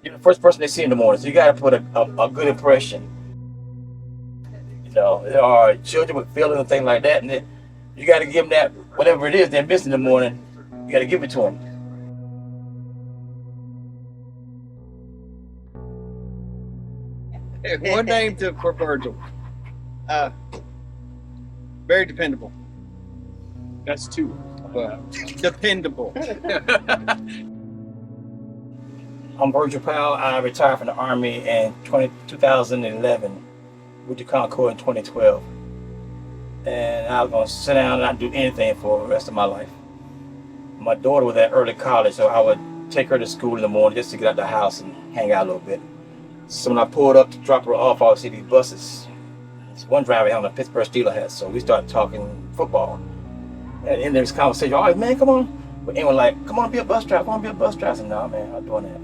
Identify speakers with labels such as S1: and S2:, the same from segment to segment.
S1: You're the first person they see in the morning, so you got to put a good impression. You know, there are children with feelings and things like that, and then you got to give them that, whatever it is they're missing in the morning, you got to give it to them.
S2: One name for Virgil. Very dependable.
S3: That's two.
S2: Dependable.
S1: I'm Virgil Powell. I retired from the Army in 2011. Went to Concord in 2012. And I was going to sit down and not do anything for the rest of my life. My daughter was at early college, so I would take her to school in the morning just to get out the house and hang out a little bit. So when I pulled up to drop her off, I would see these buses. This one driver had on a Pittsburgh Steelers hat, so we started talking football. And in this conversation, oh man, come on. But anyone like, come on, be a bus driver, come on, be a bus driver. I said, no, man, I'm not doing that.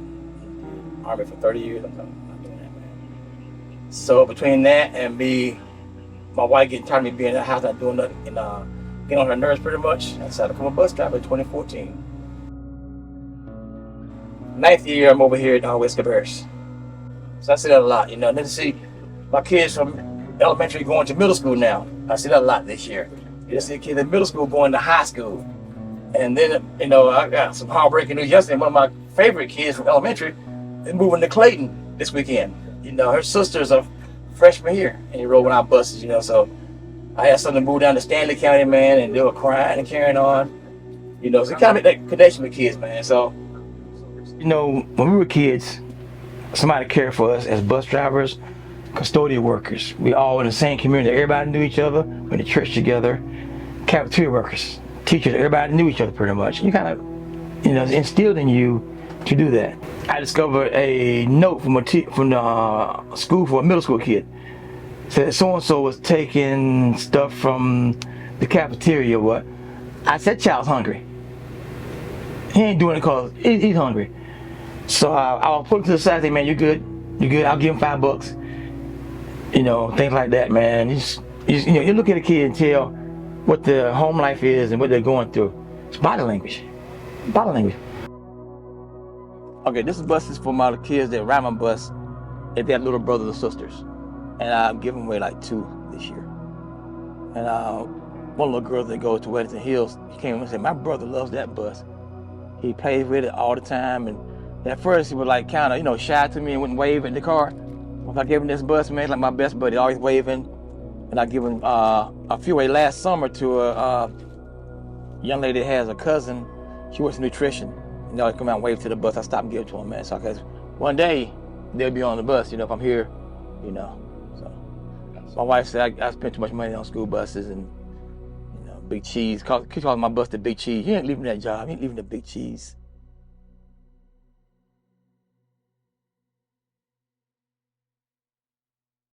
S1: Army for 30 years, I'm not doing that, man. So between that and me, my wife getting tired of me being in the house, not doing nothing, and getting on her nerves pretty much, I decided to become a bus driver in 2014. 9th year, I'm over here at West Cabarrus. So I see that a lot, you know. And then to see my kids from elementary going to middle school now, I see that a lot this year. You see kids in middle school going to high school. And then, you know, I got some heartbreaking news yesterday. One of my favorite kids from elementary is moving to Clayton this weekend. You know, her sister's a freshman here, and he rode one of our buses, you know. So I had something to move down to Stanley County, man, and they were crying and carrying on. You know, so you kind of make that connection with kids, man. So, you know, when we were kids, somebody cared for us as bus drivers, custodial workers. We all in the same community. Everybody knew each other. We went to church together. Cafeteria workers, teachers, everybody knew each other pretty much. You kind of, you know, instilled in you to do that. I discovered a note from the school for a middle school kid. Said so-and-so was taking stuff from the cafeteria. What? I said, child's hungry. He ain't doing it because he's hungry. So I'll put him to the side and say, man, you're good. You're good. I'll give him $5. You know, things like that, man. You know, you look at a kid and tell what their home life is and what they're going through. It's body language. Body language. Okay, this bus is for my kids that ride my bus if they have little brothers or sisters. And I'm giving away like 2 this year. And one little girl that goes to Weddington Hills, she came and said, my brother loves that bus. He plays with it all the time. And at first he was like kind of, you know, shy to me and wouldn't wave in the car. If I gave him this bus, man, like my best buddy, always waving. And I give him a few away last summer to a young lady that has a cousin. She works in nutrition. You know, I come out and wave to the bus. I stop and give it to him, man. So, cause one day they'll be on the bus. You know, if I'm here, you know. So, my wife said I spent too much money on school buses and, you know, Big Cheese. She calls my bus the Big Cheese. He ain't leaving that job. He ain't leaving the Big Cheese.